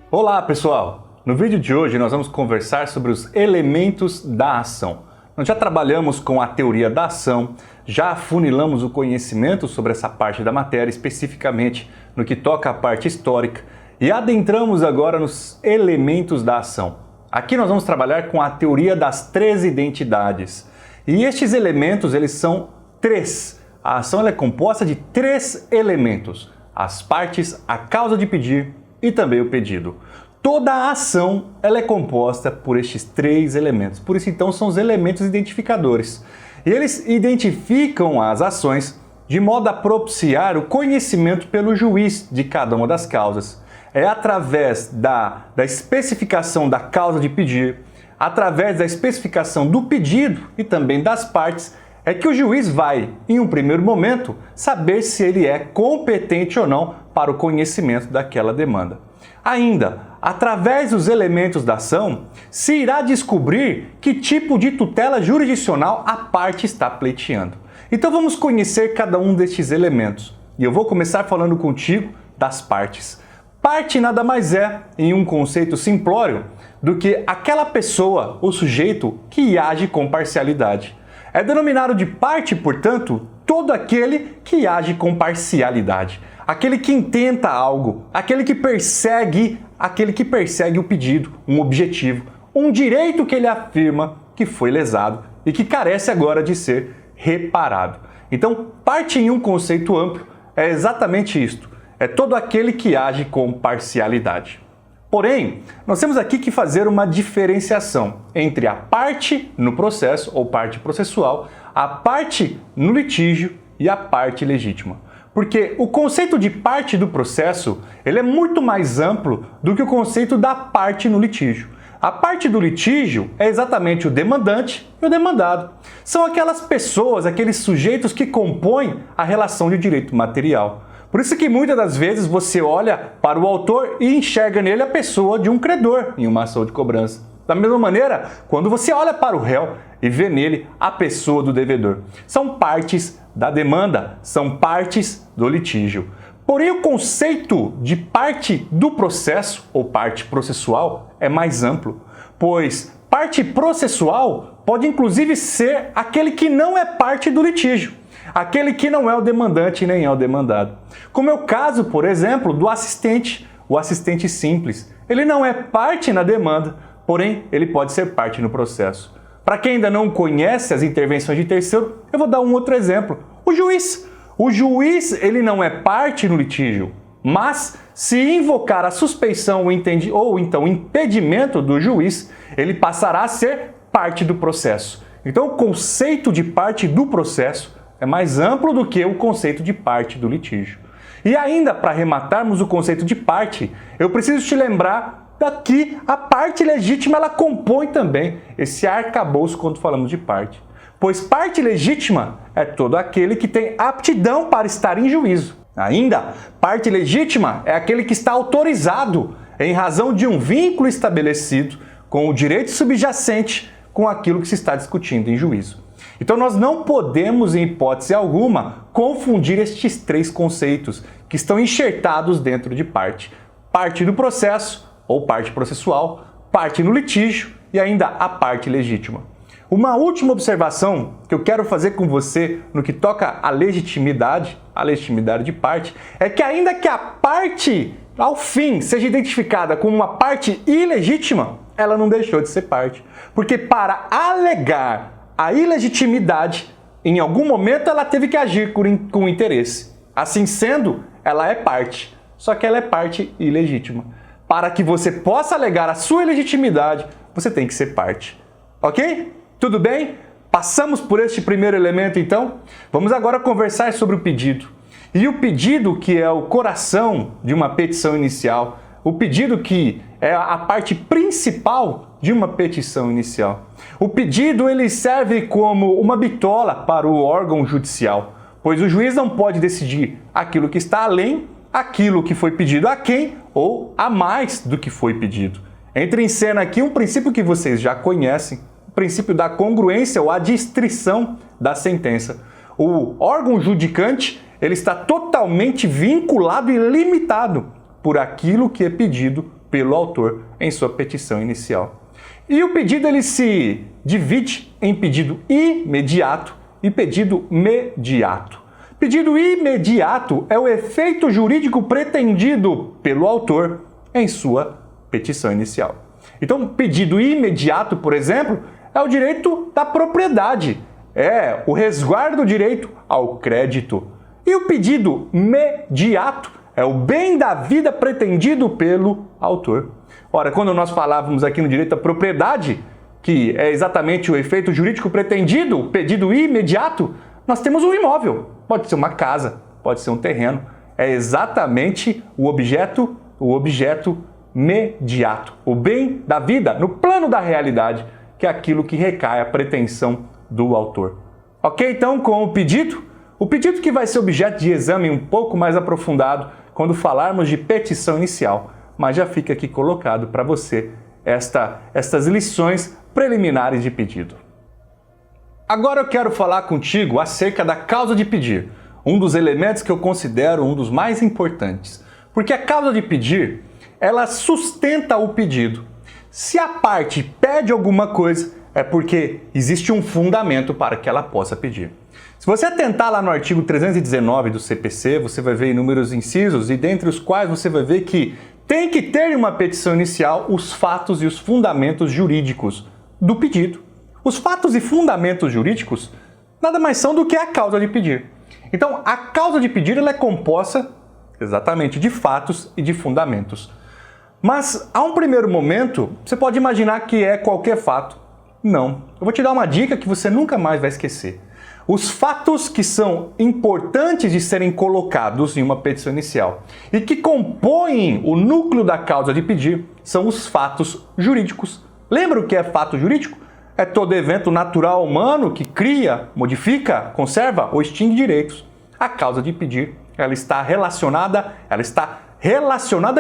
Olá pessoal! No vídeo de hoje nós vamos conversar sobre os elementos da ação. Nós já trabalhamos com a teoria da ação, já afunilamos o conhecimento sobre essa parte da matéria, especificamente no que toca à parte histórica, e adentramos agora nos elementos da ação. Aqui nós vamos trabalhar com a teoria das três identidades. E estes elementos, eles são três. A ação ela é composta de três elementos: as partes, a causa de pedir e também o pedido. Toda a ação ela é composta por estes três elementos. Por isso, então, são os elementos identificadores. E eles identificam as ações de modo a propiciar o conhecimento pelo juiz de cada uma das causas. É através da especificação da causa de pedir, através da especificação do pedido e também das partes, é que o juiz vai, em um primeiro momento, saber se ele é competente ou não para o conhecimento daquela demanda. Ainda, através dos elementos da ação, se irá descobrir que tipo de tutela jurisdicional a parte está pleiteando. Então vamos conhecer cada um destes elementos. E eu vou começar falando contigo das partes. Parte nada mais é, em um conceito simplório, do que aquela pessoa, o sujeito, que age com parcialidade. É denominado de parte, portanto, todo aquele que age com parcialidade. Aquele que intenta algo, aquele que persegue o pedido, um objetivo, um direito que ele afirma que foi lesado e que carece agora de ser reparado. Então, parte em um conceito amplo é exatamente isto. É todo aquele que age com parcialidade. Porém, nós temos aqui que fazer uma diferenciação entre a parte no processo ou parte processual, a parte no litígio e a parte legítima. Porque o conceito de parte do processo ele é muito mais amplo do que o conceito da parte no litígio. A parte do litígio é exatamente o demandante e o demandado. São aquelas pessoas, aqueles sujeitos que compõem a relação de direito material. Por isso que muitas das vezes você olha para o autor e enxerga nele a pessoa de um credor em uma ação de cobrança. Da mesma maneira, quando você olha para o réu e vê nele a pessoa do devedor. São partes da demanda, são partes do litígio. Porém, o conceito de parte do processo ou parte processual é mais amplo, pois parte processual pode inclusive ser aquele que não é parte do litígio. Aquele que não é o demandante nem é o demandado. Como é o caso, por exemplo, do assistente, o assistente simples. Ele não é parte na demanda, porém ele pode ser parte no processo. Para quem ainda não conhece as intervenções de terceiro, eu vou dar um outro exemplo. O juiz. O juiz ele não é parte no litígio, mas se invocar a suspeição ou então o impedimento do juiz, ele passará a ser parte do processo. Então o conceito de parte do processo é mais amplo do que o conceito de parte do litígio. E ainda, para arrematarmos o conceito de parte, eu preciso te lembrar que a parte legítima ela compõe também esse arcabouço quando falamos de parte. Pois parte legítima é todo aquele que tem aptidão para estar em juízo. Ainda, parte legítima é aquele que está autorizado em razão de um vínculo estabelecido com o direito subjacente com aquilo que se está discutindo em juízo. Então nós não podemos, em hipótese alguma, confundir estes três conceitos que estão enxertados dentro de parte. Parte do processo, ou parte processual, parte no litígio e ainda a parte legítima. Uma última observação que eu quero fazer com você no que toca à legitimidade de parte, é que ainda que a parte, ao fim, seja identificada como uma parte ilegítima, ela não deixou de ser parte. Porque para alegar a ilegitimidade, em algum momento ela teve que agir com interesse. Assim sendo, ela é parte, só que ela é parte ilegítima. Para que você possa alegar a sua ilegitimidade, você tem que ser parte. Ok? Tudo bem? Passamos por este primeiro elemento então? Vamos agora conversar sobre o pedido. E o pedido, que é o coração de uma petição inicial, o pedido que é a parte principal de uma petição inicial. O pedido ele serve como uma bitola para o órgão judicial, pois o juiz não pode decidir aquilo que está além, aquilo que foi pedido a quem ou a mais do que foi pedido. Entra em cena aqui um princípio que vocês já conhecem, o princípio da congruência ou adstrição da sentença. O órgão judicante ele está totalmente vinculado e limitado por aquilo que é pedido pelo autor em sua petição inicial. E o pedido ele se divide em pedido imediato e pedido mediato. Pedido imediato é o efeito jurídico pretendido pelo autor em sua petição inicial. Então, pedido imediato, por exemplo, é o direito da propriedade, é o resguardo do direito ao crédito. E o pedido mediato é o bem da vida pretendido pelo autor. Ora, quando nós falávamos aqui no direito à propriedade, que é exatamente o efeito jurídico pretendido, o pedido imediato, nós temos um imóvel. Pode ser uma casa, pode ser um terreno. É exatamente o objeto mediato, o bem da vida no plano da realidade, que é aquilo que recai a pretensão do autor. Ok? Então, com o pedido que vai ser objeto de exame um pouco mais aprofundado quando falarmos de petição inicial, mas já fica aqui colocado para você estas lições preliminares de pedido. Agora eu quero falar contigo acerca da causa de pedir, um dos elementos que eu considero um dos mais importantes, porque a causa de pedir, ela sustenta o pedido. Se a parte pede alguma coisa, é porque existe um fundamento para que ela possa pedir. Se você atentar lá no artigo 319 do CPC, você vai ver inúmeros incisos e dentre os quais você vai ver que tem que ter em uma petição inicial os fatos e os fundamentos jurídicos do pedido. Os fatos e fundamentos jurídicos nada mais são do que a causa de pedir. Então, a causa de pedir ela é composta exatamente de fatos e de fundamentos. Mas, a um primeiro momento, você pode imaginar que é qualquer fato. Não. Eu vou te dar uma dica que você nunca mais vai esquecer. Os fatos que são importantes de serem colocados em uma petição inicial e que compõem o núcleo da causa de pedir são os fatos jurídicos. Lembra o que é fato jurídico? É todo evento natural humano que cria, modifica, conserva ou extingue direitos. A causa de pedir, ela está relacionada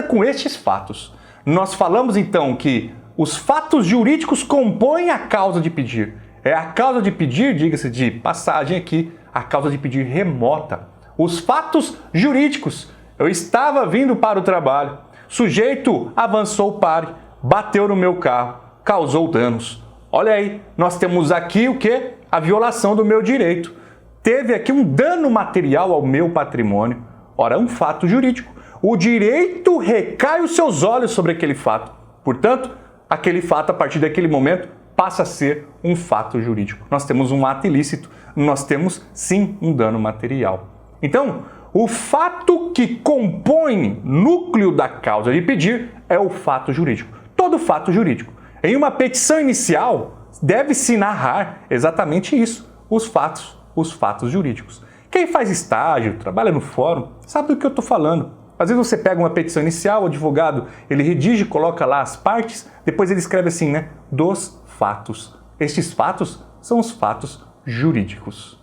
com estes fatos. Nós falamos então que os fatos jurídicos compõem a causa de pedir. É a causa de pedir, diga-se de passagem aqui, a causa de pedir remota. Os fatos jurídicos. Eu estava vindo para o trabalho, sujeito avançou o pare, bateu no meu carro, causou danos. Olha aí, nós temos aqui o quê? A violação do meu direito. Teve aqui um dano material ao meu patrimônio. Ora, é um fato jurídico. O direito recai os seus olhos sobre aquele fato. Portanto, aquele fato, a partir daquele momento, passa a ser um fato jurídico. Nós temos um ato ilícito, nós temos, sim, um dano material. Então, o fato que compõe núcleo da causa de pedir é o fato jurídico. Todo fato jurídico. Em uma petição inicial, deve-se narrar exatamente isso, os fatos jurídicos. Quem faz estágio, trabalha no fórum, sabe do que eu estou falando. Às vezes você pega uma petição inicial, o advogado, ele redige, coloca lá as partes, depois ele escreve assim, né? Dos fatos. Estes fatos são os fatos jurídicos.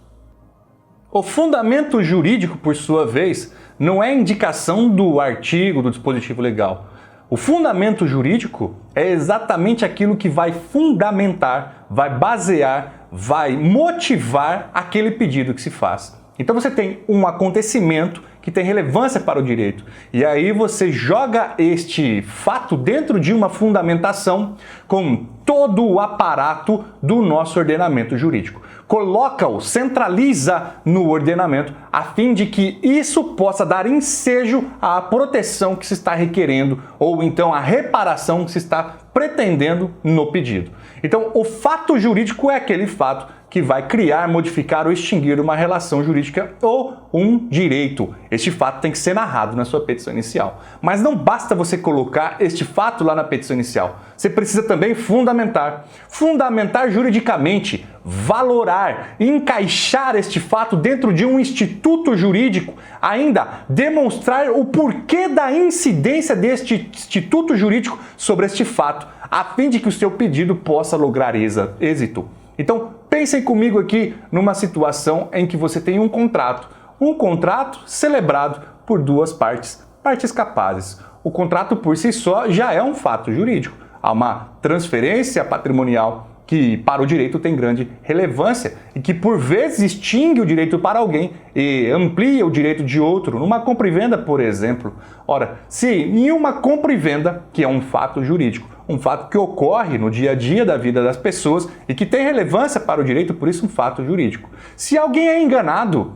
O fundamento jurídico, por sua vez, não é indicação do artigo, do dispositivo legal. O fundamento jurídico é exatamente aquilo que vai fundamentar, vai basear, vai motivar aquele pedido que se faz. Então você tem um acontecimento que tem relevância para o direito. E aí você joga este fato dentro de uma fundamentação com todo o aparato do nosso ordenamento jurídico. Coloca-o, centraliza no ordenamento, a fim de que isso possa dar ensejo à proteção que se está requerendo ou então à reparação que se está pretendendo no pedido. Então, o fato jurídico é aquele fato que vai criar, modificar ou extinguir uma relação jurídica ou um direito. Este fato tem que ser narrado na sua petição inicial. Mas não basta você colocar este fato lá na petição inicial. Você precisa também fundamentar. Fundamentar juridicamente, valorar, encaixar este fato dentro de um instituto jurídico, ainda demonstrar o porquê da incidência deste instituto jurídico sobre este fato, a fim de que o seu pedido possa lograr êxito. Então, pensem comigo aqui numa situação em que você tem um contrato celebrado por duas partes capazes. O contrato por si só já é um fato jurídico. Há uma transferência patrimonial que para o direito tem grande relevância e que por vezes extingue o direito para alguém e amplia o direito de outro, numa compra e venda, por exemplo. Ora, se em uma compra e venda, que é um fato jurídico, um fato que ocorre no dia a dia da vida das pessoas e que tem relevância para o direito, por isso um fato jurídico. Se alguém é enganado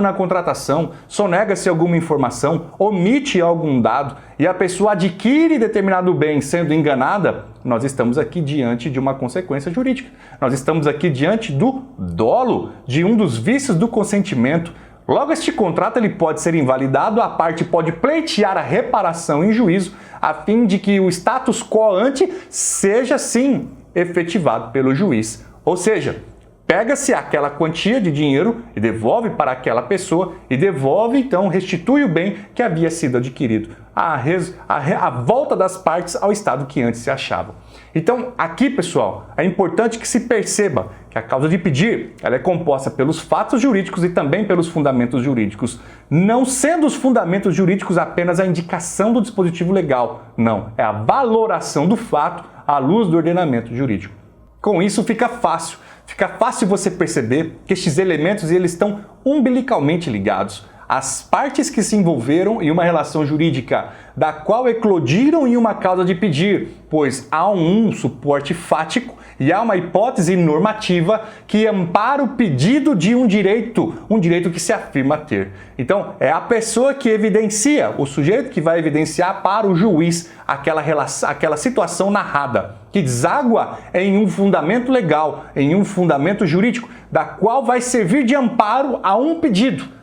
na contratação, sonega-se alguma informação, omite algum dado e a pessoa adquire determinado bem sendo enganada, nós estamos aqui diante de uma consequência jurídica. Nós estamos aqui diante do dolo, de um dos vícios do consentimento. Logo, este contrato ele pode ser invalidado, a parte pode pleitear a reparação em juízo, a fim de que o status quo ante seja, sim, efetivado pelo juiz. Ou seja, pega-se aquela quantia de dinheiro e devolve para aquela pessoa e devolve, então, restitui o bem que havia sido adquirido. A volta das partes ao estado que antes se achavam. Então, aqui, pessoal, é importante que se perceba que a causa de pedir ela é composta pelos fatos jurídicos e também pelos fundamentos jurídicos, não sendo os fundamentos jurídicos apenas a indicação do dispositivo legal. Não, é a valoração do fato à luz do ordenamento jurídico. Com isso, fica fácil você perceber que estes elementos eles estão umbilicalmente ligados. As partes que se envolveram em uma relação jurídica, da qual eclodiram em uma causa de pedir, pois há um suporte fático e há uma hipótese normativa que ampara o pedido de um direito que se afirma ter. Então, é a pessoa que evidencia, o sujeito que vai evidenciar para o juiz aquela situação narrada, que deságua em um fundamento legal, em um fundamento jurídico, da qual vai servir de amparo a um pedido.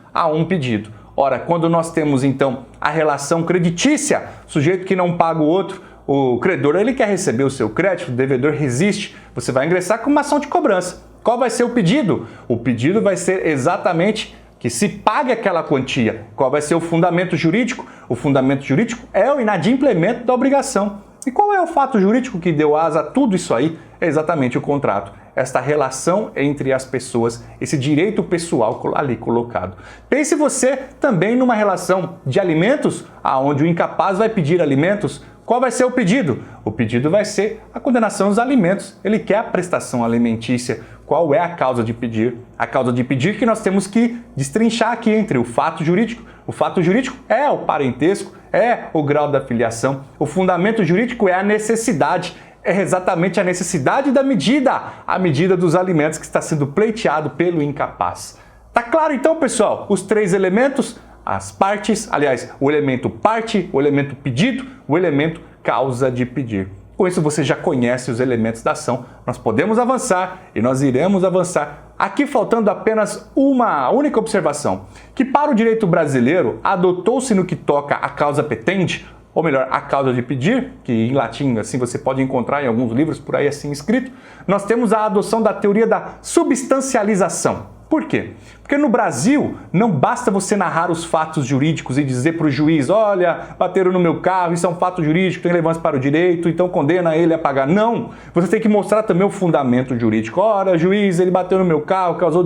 Ora, quando nós temos então a relação creditícia, sujeito que não paga o outro, o credor ele quer receber o seu crédito, o devedor resiste, você vai ingressar com uma ação de cobrança. Qual vai ser o pedido? O pedido vai ser exatamente que se pague aquela quantia. Qual vai ser o fundamento jurídico? O fundamento jurídico é o inadimplemento da obrigação. E qual é o fato jurídico que deu asa a tudo isso aí? É exatamente o contrato. Esta relação entre as pessoas, esse direito pessoal ali colocado. Pense você também numa relação de alimentos, aonde o incapaz vai pedir alimentos. Qual vai ser o pedido? O pedido vai ser a condenação dos alimentos. Ele quer a prestação alimentícia. Qual é a causa de pedir? A causa de pedir que nós temos que destrinchar aqui entre o fato jurídico. O fato jurídico é o parentesco, é o grau da filiação. O fundamento jurídico é a necessidade. É exatamente a necessidade da medida, a medida dos alimentos que está sendo pleiteado pelo incapaz. Tá claro então, pessoal? Os três elementos, as partes, aliás, o elemento parte, o elemento pedido, o elemento causa de pedir. Com isso você já conhece os elementos da ação. Nós podemos avançar e nós iremos avançar. Aqui faltando apenas uma única observação, que para o direito brasileiro adotou-se no que toca a causa petente, ou melhor, a causa de pedir, que em latim assim você pode encontrar em alguns livros por aí assim escrito, nós temos a adoção da teoria da substancialização. Por quê? Porque no Brasil não basta você narrar os fatos jurídicos e dizer para o juiz, olha, bateram no meu carro, isso é um fato jurídico, tem relevância para o direito, então condena ele a pagar. Não! Você tem que mostrar também o fundamento jurídico. Ora, juiz, ele bateu no meu carro, causou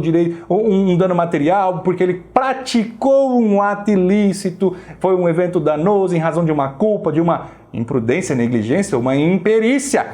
um dano material, porque ele praticou um ato ilícito, foi um evento danoso em razão de uma culpa, de uma imprudência, negligência, uma imperícia.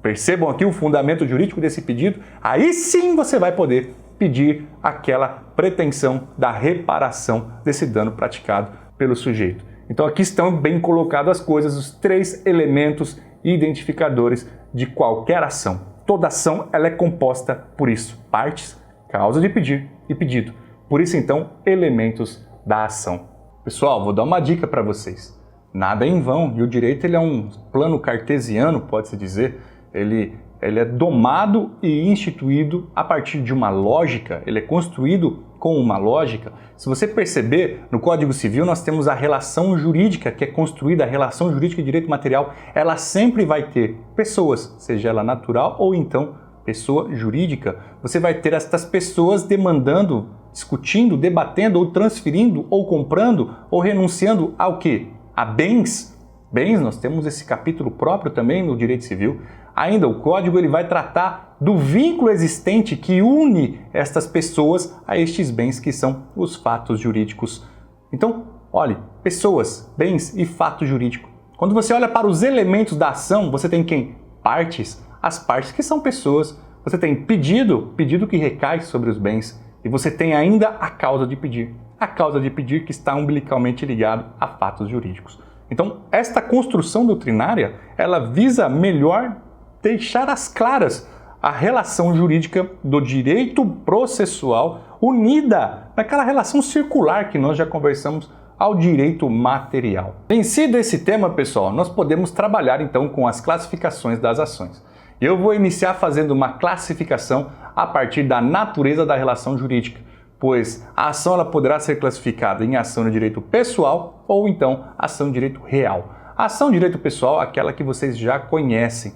Percebam aqui o fundamento jurídico desse pedido. Aí sim você vai poder pedir aquela pretensão da reparação desse dano praticado pelo sujeito. Então aqui estão bem colocadas as coisas, os três elementos identificadores de qualquer ação. Toda ação ela é composta por isso, partes, causa de pedir e pedido. Por isso então, elementos da ação. Pessoal, vou dar uma dica para vocês. Nada é em vão, e o direito ele é um plano cartesiano, pode-se dizer, ele é domado e instituído a partir de uma lógica, ele é construído com uma lógica. Se você perceber, no Código Civil nós temos a relação jurídica que é construída, a relação jurídica de direito material, ela sempre vai ter pessoas, seja ela natural ou então pessoa jurídica. Você vai ter estas pessoas demandando, discutindo, debatendo ou transferindo ou comprando ou renunciando ao quê? A bens. Bens, nós temos esse capítulo próprio também no direito civil. Ainda o Código ele vai tratar do vínculo existente que une estas pessoas a estes bens que são os fatos jurídicos. Então, olhe, pessoas, bens e fato jurídico. Quando você olha para os elementos da ação, você tem quem? Partes. as partes que são pessoas. Você tem pedido que recai sobre os bens, e você tem ainda a causa de pedir. A causa de pedir que está umbilicalmente ligado a fatos jurídicos. Então, esta construção doutrinária, ela visa melhor deixar às claras a relação jurídica do direito processual unida naquela relação circular que nós já conversamos ao direito material. Vencido esse tema, pessoal, nós podemos trabalhar então com as classificações das ações. Eu vou iniciar fazendo uma classificação a partir da natureza da relação jurídica, pois a ação ela poderá ser classificada em ação de direito pessoal ou então ação de direito real. A ação de direito pessoal é aquela que vocês já conhecem.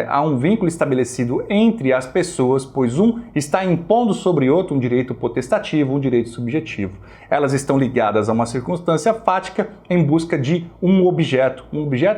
Há um vínculo estabelecido entre as pessoas, pois um está impondo sobre outro um direito potestativo, um direito subjetivo. Elas estão ligadas a uma circunstância fática em busca de um objeto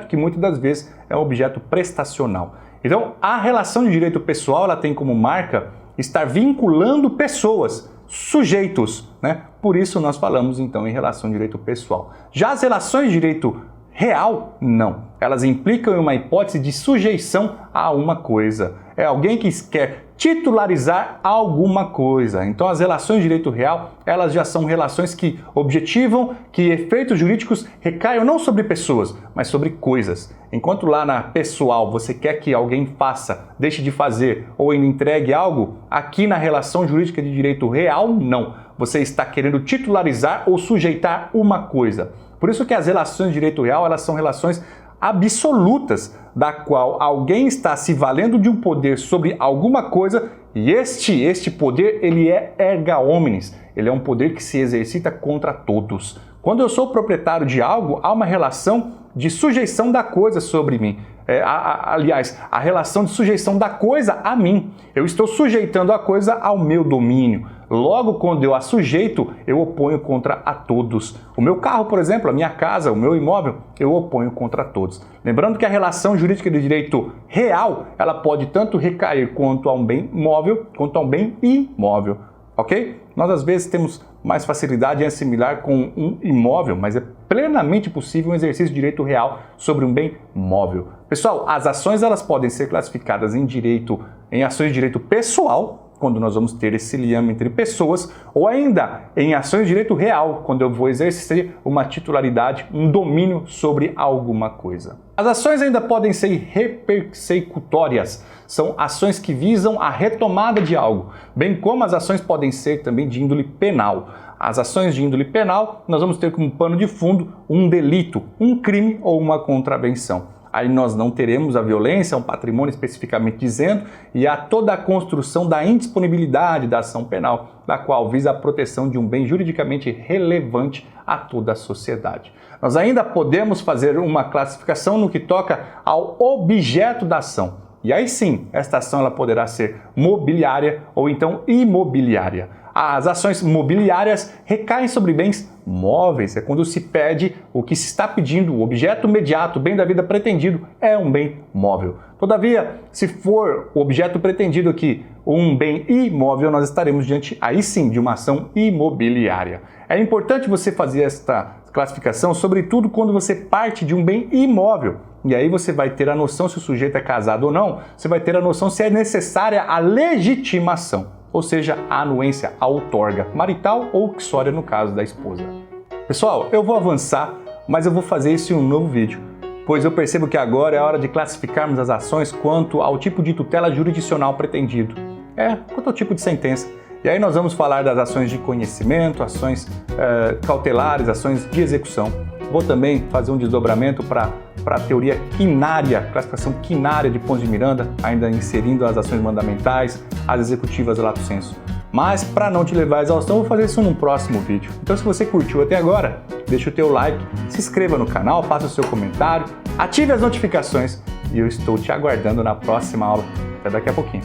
que muitas das vezes é um objeto prestacional. Então, a relação de direito pessoal ela tem como marca estar vinculando pessoas, sujeitos, né? Por isso nós falamos então em relação de direito pessoal. Já as relações de direito real, não. Elas implicam uma hipótese de sujeição a uma coisa. É alguém que quer titularizar alguma coisa. Então as relações de direito real, elas já são relações que objetivam que efeitos jurídicos recaiam não sobre pessoas, mas sobre coisas. Enquanto lá na pessoal você quer que alguém faça, deixe de fazer ou entregue algo, aqui na relação jurídica de direito real, não. Você está querendo titularizar ou sujeitar uma coisa. Por isso que as relações de direito real, elas são relações absolutas, da qual alguém está se valendo de um poder sobre alguma coisa e este poder, ele é erga omnes, ele é um poder que se exercita contra todos. Quando eu sou proprietário de algo, há uma relação de sujeição da coisa sobre mim. Aliás, a relação de sujeição da coisa a mim. Eu estou sujeitando a coisa ao meu domínio. Logo, quando eu a sujeito, eu oponho contra a todos. O meu carro, por exemplo, a minha casa, o meu imóvel, eu oponho contra todos. Lembrando que a relação jurídica de direito real, ela pode tanto recair quanto a um bem móvel, quanto a um bem imóvel. Ok? Nós às vezes temos mais facilidade em assimilar com um imóvel, mas é plenamente possível um exercício de direito real sobre um bem móvel. Pessoal, as ações elas podem ser classificadas em ações de direito pessoal, quando nós vamos ter esse liame entre pessoas, ou ainda em ações de direito real, quando eu vou exercer uma titularidade, um domínio sobre alguma coisa. As ações ainda podem ser repersecutórias, são ações que visam a retomada de algo, bem como as ações podem ser também de índole penal. As ações de índole penal, nós vamos ter como pano de fundo um delito, um crime ou uma contravenção. Aí nós não teremos a violência, um patrimônio especificamente dizendo, e há toda a construção da indisponibilidade da ação penal, da qual visa a proteção de um bem juridicamente relevante a toda a sociedade. Nós ainda podemos fazer uma classificação no que toca ao objeto da ação. E aí sim, esta ação ela poderá ser mobiliária ou então imobiliária. As ações mobiliárias recaem sobre bens móveis, é quando se pede o que se está pedindo, o objeto imediato, o bem da vida pretendido, é um bem móvel. Todavia, se for o objeto pretendido aqui um bem imóvel, nós estaremos diante, aí sim, de uma ação imobiliária. É importante você fazer esta classificação, sobretudo quando você parte de um bem imóvel. E aí você vai ter a noção se o sujeito é casado ou não, você vai ter a noção se é necessária a legitimação, ou seja, a anuência, a outorga marital ou uxória no caso da esposa. Pessoal, eu vou avançar, mas eu vou fazer isso em um novo vídeo, pois eu percebo que agora é a hora de classificarmos as ações quanto ao tipo de tutela jurisdicional pretendido, quanto ao tipo de sentença. E aí nós vamos falar das ações de conhecimento, ações cautelares, ações de execução. Vou também fazer um desdobramento para a teoria quinária, classificação quinária de Pons de Miranda, ainda inserindo as ações mandamentais, as executivas lato sensu. Mas para não te levar à exaustão, eu vou fazer isso num próximo vídeo. Então se você curtiu até agora, deixa o teu like, se inscreva no canal, faça o seu comentário, ative as notificações e eu estou te aguardando na próxima aula. Até daqui a pouquinho.